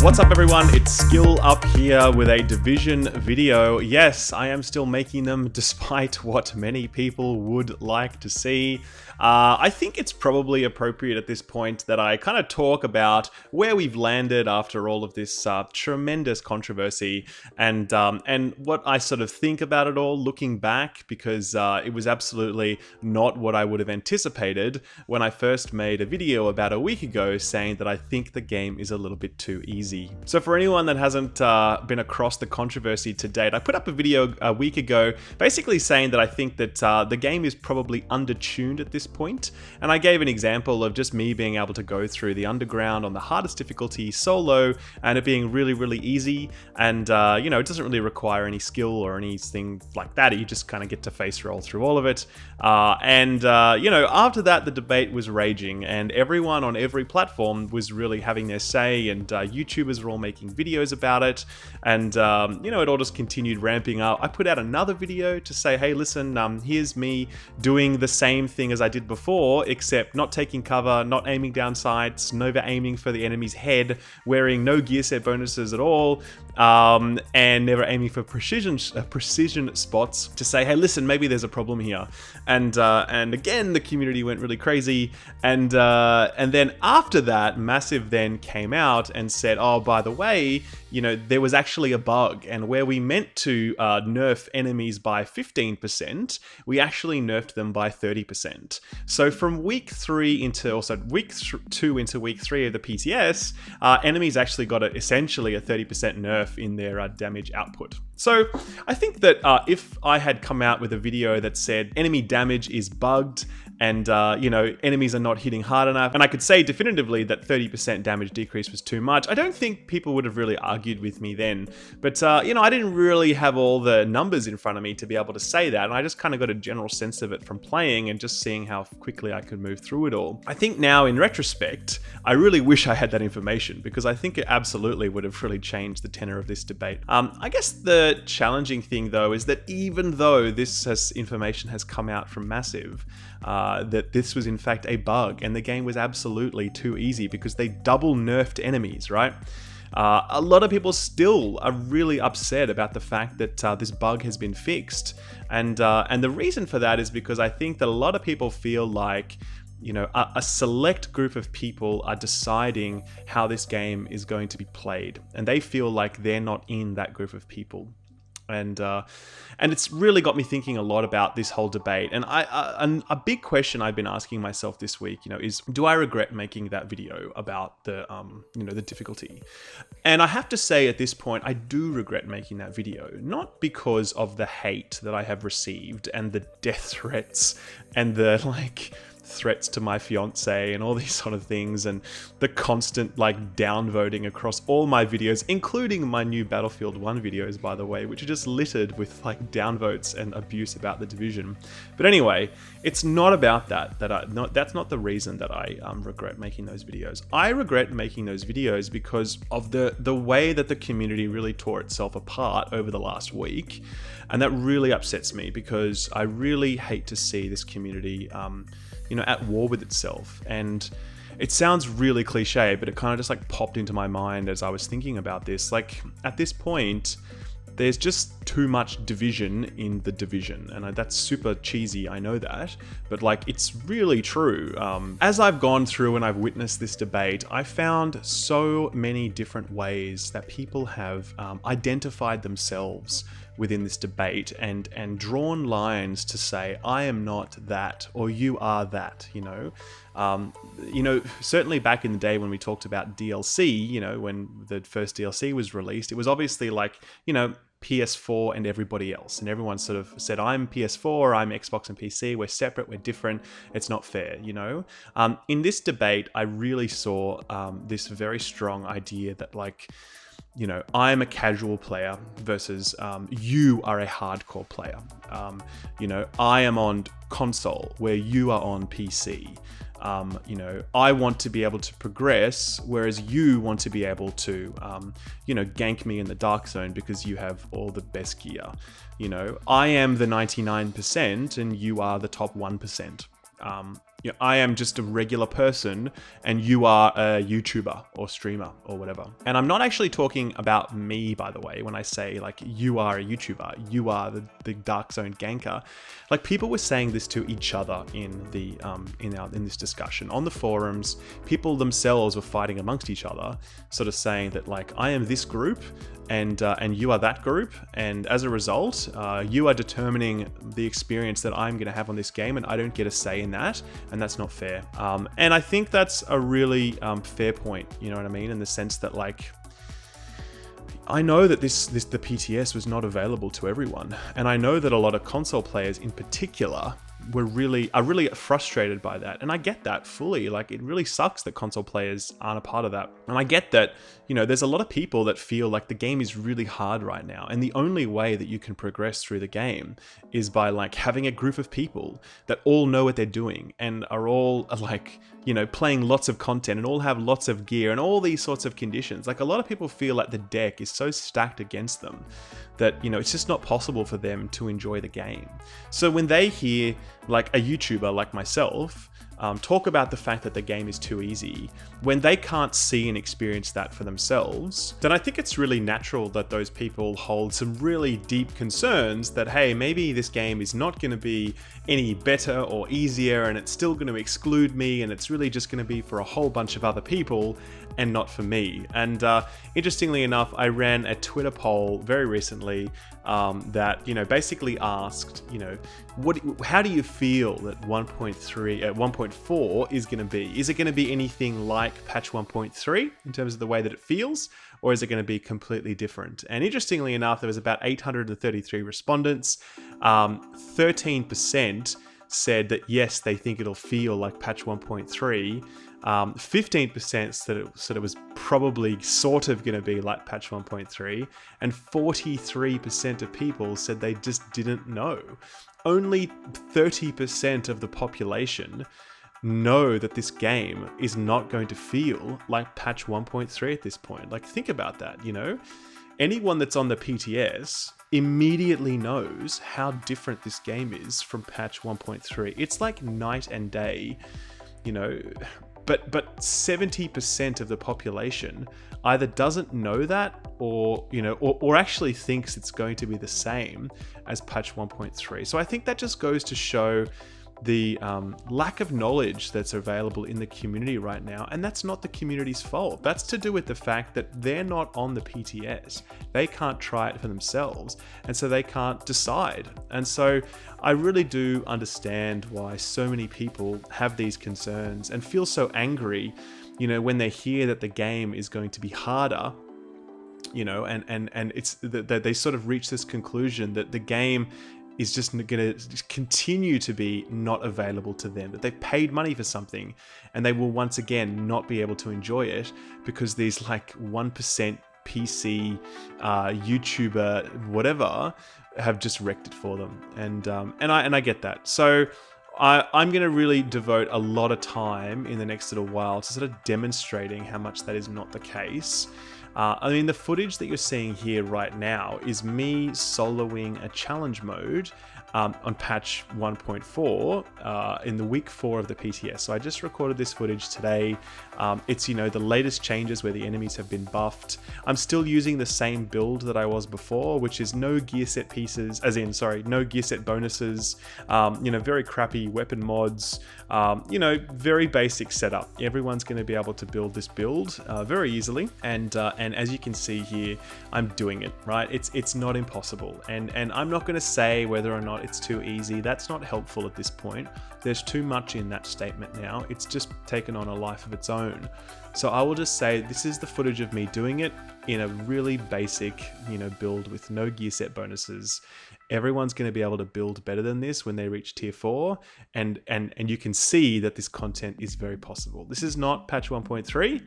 What's up everyone, it's Skill Up here with a Division video. Yes, I am still making them despite what many people would like to see. I think it's probably appropriate at this point that I kind of talk about where we've landed after all of this tremendous controversy and what I sort of think about it all looking back, because it was absolutely not what I would have anticipated when I first made a video about a week ago saying that I think the game is a little bit too easy. So for anyone that hasn't been across the controversy to date, I put up a video a week ago basically saying that I think that the game is probably undertuned at this point, and I gave an example of just me being able to go through the underground on the hardest difficulty solo and it being really easy, and you know, it doesn't really require any skill or anything like that. You just kind of get to face roll through all of it, you know, after that the debate was raging and everyone on every platform was really having their say, and YouTubers were all making videos about it, and you know, it all just continued ramping up. I put out another video to say, hey listen, here's me doing the same thing as I did before, except not taking cover, not aiming down sights, never aiming for the enemy's head, wearing no gear set bonuses at all, and never aiming for precision spots, to say, hey listen, maybe there's a problem here. And again the community went really crazy, and then after that Massive then came out and said, oh, by the way, you know, there was actually a bug, and where we meant to nerf enemies by 15%, we actually nerfed them by 30%. So from week 2 into week 3 of the PTS, enemies actually got essentially a 30% nerf in their damage output. So I think that if I had come out with a video that said enemy damage is bugged and you know, enemies are not hitting hard enough, and I could say definitively that 30% damage decrease was too much, I don't think people would have really argued with me then. But you know, I didn't really have all the numbers in front of me to be able to say that, and I just kind of got a general sense of it from playing and just seeing how quickly I could move through it all. I think now in retrospect, I really wish I had that information, because I think it absolutely would have really changed the tenor of this debate. I guess the challenging thing though is that even though this information has come out from Massive, that this was in fact a bug and the game was absolutely too easy because they double nerfed enemies, right? A lot of people still are really upset about the fact that this bug has been fixed, and the reason for that is because I think that a lot of people feel like, you know, a select group of people are deciding how this game is going to be played, and they feel like they're not in that group of people. And it's really got me thinking a lot about this whole debate. And a big question I've been asking myself this week, you know, is, do I regret making that video about the you know, the difficulty? And I have to say at this point, I do regret making that video, not because of the hate that I have received and the death threats and the threats to my fiance and all these sort of things, and the constant downvoting across all my videos, including my new Battlefield 1 videos, by the way, which are just littered with downvotes and abuse about the Division. But anyway, it's not about that. That's not the reason that I regret making those videos. I regret making those videos because of the way that the community really tore itself apart over the last week, and that really upsets me because I really hate to see this community you know, at war with itself. And it sounds really cliche, but it kind of just popped into my mind as I was thinking about this. At this point, there's just too much division in the Division, and that's super cheesy, I know that, but it's really true. As I've gone through and I've witnessed this debate, I found so many different ways that people have identified themselves within this debate and drawn lines to say, I am not that, or you are that, you know. You know, certainly back in the day when we talked about DLC, you know, when the first DLC was released, it was obviously you know, PS4 and everybody else, and everyone sort of said, I'm PS4, I'm Xbox and PC, we're separate, we're different, it's not fair, you know. In this debate, I really saw this very strong idea that you know, I'm a casual player versus you are a hardcore player. You know, I am on console where you are on PC. You know, I want to be able to progress, whereas you want to be able to, you know, gank me in the dark zone because you have all the best gear. You know, I am the 99% and you are the top 1%. I am just a regular person and you are a YouTuber or streamer or whatever. And I'm not actually talking about me, by the way, when I say like you are a YouTuber, you are the Dark Zone ganker. Like people were saying this to each other in the in this discussion on the forums. People themselves were fighting amongst each other, sort of saying that like I am this group and you are that group, and as a result, you are determining the experience that I'm going to have on this game, and I don't get a say in that, and that's not fair. And I think that's a really fair point. You know what I mean? In the sense that like, I know that the PTS was not available to everyone, and I know that a lot of console players in particular are really frustrated by that, and I get that fully. Like, it really sucks that console players aren't a part of that, and I get that, you know, there's a lot of people that feel like the game is really hard right now, and the only way that you can progress through the game is by like having a group of people that all know what they're doing and are all like, you know, playing lots of content and all have lots of gear and all these sorts of conditions. Like, a lot of people feel like the deck is so stacked against them that, you know, it's just not possible for them to enjoy the game. So when they hear like a YouTuber like myself talk about the fact that the game is too easy, when they can't see and experience that for themselves, then I think it's really natural that those people hold some really deep concerns that, hey, maybe this game is not going to be any better or easier, and it's still going to exclude me, and it's really just going to be for a whole bunch of other people and not for me. And interestingly enough, I ran a Twitter poll very recently that, you know, basically asked, you know, how do you feel that 1.4 is going to be? Is it going to be anything like patch 1.3 in terms of the way that it feels, or is it going to be completely different? And interestingly enough, there was about 833 respondents. 13% said that yes, they think it'll feel like patch 1.3. 15% said it was probably sort of going to be like patch 1.3, and 43% of people said they just didn't know. Only 30% of the population know that this game is not going to feel like patch 1.3 at this point. Like, think about that, you know? Anyone that's on the PTS immediately knows how different this game is from patch 1.3. It's like night and day, you know? But 70% of the population either doesn't know that, or, you know, or actually thinks it's going to be the same as patch 1.3. So I think that just goes to show the lack of knowledge that's available in the community right now, and that's not the community's fault. That's to do with the fact that they're not on the PTS. They can't try it for themselves, and so they can't decide. And so I really do understand why so many people have these concerns and feel so angry, you know, when they hear that the game is going to be harder, you know, and it's that they sort of reach this conclusion that the game is just going to continue to be not available to them, that they've paid money for something and they will once again not be able to enjoy it because these like 1% PC YouTuber whatever have just wrecked it for them. And I get that. So I'm going to really devote a lot of time in the next little while to sort of demonstrating how much that is not the case. I mean, the footage that you're seeing here right now is me soloing a challenge mode on patch 1.4 in the week 4 of the PTS. So I just recorded this footage today. It's, you know, the latest changes where the enemies have been buffed. I'm still using the same build that I was before, which is no gear set pieces, no gear set bonuses, you know, very crappy weapon mods, you know, very basic setup. Everyone's going to be able to build this build very easily, and as you can see here, I'm doing it, right? It's not impossible, and I'm not going to say whether or not it's too easy. That's not helpful at this point. There's too much in that statement now. It's just taken on a life of its own. So I will just say this is the footage of me doing it in a really basic, you know, build with no gear set bonuses. Everyone's going to be able to build better than this when they reach tier 4, and you can see that this content is very possible. This is not patch 1.3.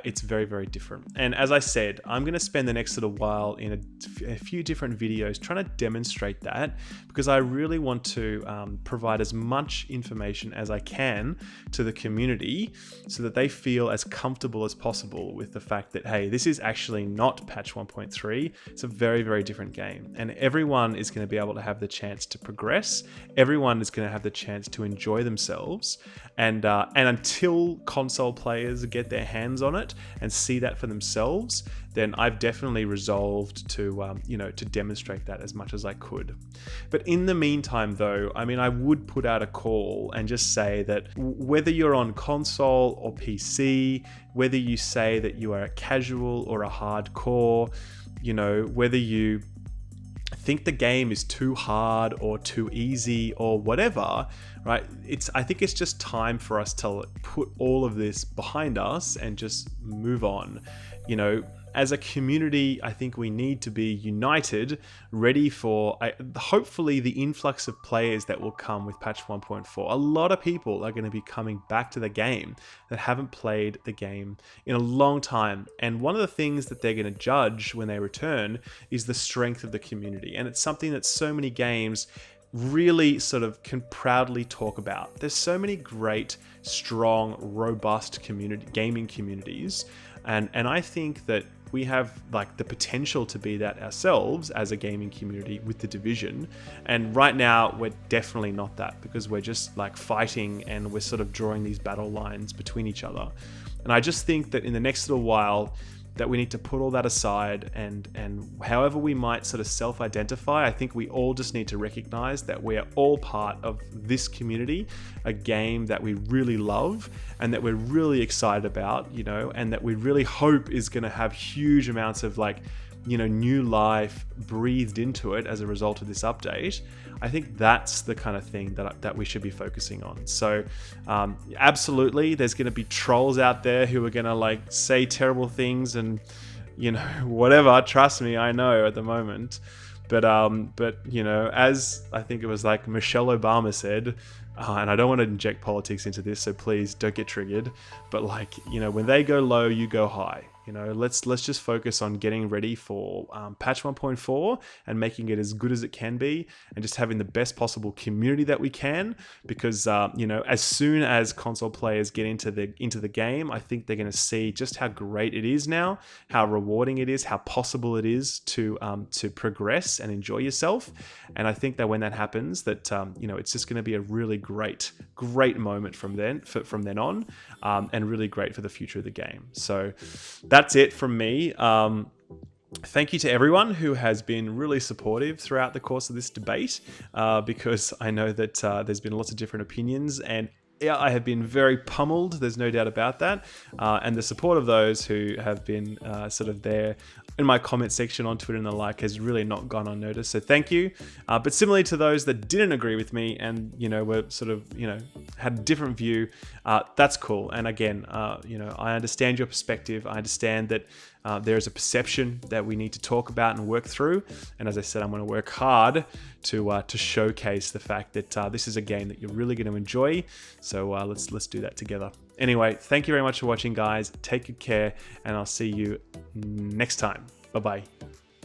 It's very, very different. And as I said, I'm going to spend the next little while in a few different videos trying to demonstrate that, because I really want to provide as much information as I can to the community so that they feel as comfortable comfortable as possible with the fact that, hey, this is actually not patch 1.3. It's a very, very different game. And everyone is going to be able to have the chance to progress. Everyone is going to have the chance to enjoy themselves. And until console players get their hands on it and see that for themselves, then I've definitely resolved to, to demonstrate that as much as I could. But in the meantime, though, I mean, I would put out a call and just say that whether you're on console or PC, whether you say that you are a casual or a hardcore, whether you think the game is too hard or too easy or whatever, right? I think it's just time for us to put all of this behind us and just move on. As a community, I think we need to be united, ready for hopefully the influx of players that will come with patch 1.4. A lot of people are going to be coming back to the game that haven't played the game in a long time. And one of the things that they're going to judge when they return is the strength of the community. And it's something that so many games really sort of can proudly talk about. There's so many great, strong, robust gaming communities. And I think that we have like the potential to be that ourselves as a gaming community with The Division. And right now we're definitely not that, because we're just like fighting and we're sort of drawing these battle lines between each other. And I just think that in the next little while that we need to put all that aside, and however we might sort of self-identify, I think we all just need to recognize that we are all part of this community, a game that we really love and that we're really excited about, and that we really hope is going to have huge amounts of new life breathed into it as a result of this update. I think that's the kind of thing that we should be focusing on. So absolutely, there's going to be trolls out there who are going to say terrible things and whatever. Trust me, I know at the moment. But as I think it was Michelle Obama said, and I don't want to inject politics into this, so please don't get triggered. But when they go low, you go high. Let's just focus on getting ready for patch 1.4 and making it as good as it can be, and just having the best possible community that we can. Because as soon as console players get into the game, I think they're going to see just how great it is now, how rewarding it is, how possible it is to progress and enjoy yourself. And I think that when that happens, that it's just going to be a really great moment from then on, and really great for the future of the game. So that's it from me. Thank you to everyone who has been really supportive throughout the course of this debate, because I know that there's been lots of different opinions, and yeah, I have been very pummeled. There's no doubt about that. And the support of those who have been sort of there in my comment section on Twitter and the like has really not gone unnoticed. So thank you. But similarly to those that didn't agree with me and, were sort of, had a different view, that's cool. And again, I understand your perspective. I understand that there is a perception that we need to talk about and work through. And as I said, I'm going to work hard to showcase the fact that this is a game that you're really going to enjoy. So let's do that together. Anyway, thank you very much for watching, guys. Take good care, and I'll see you next time. Bye-bye.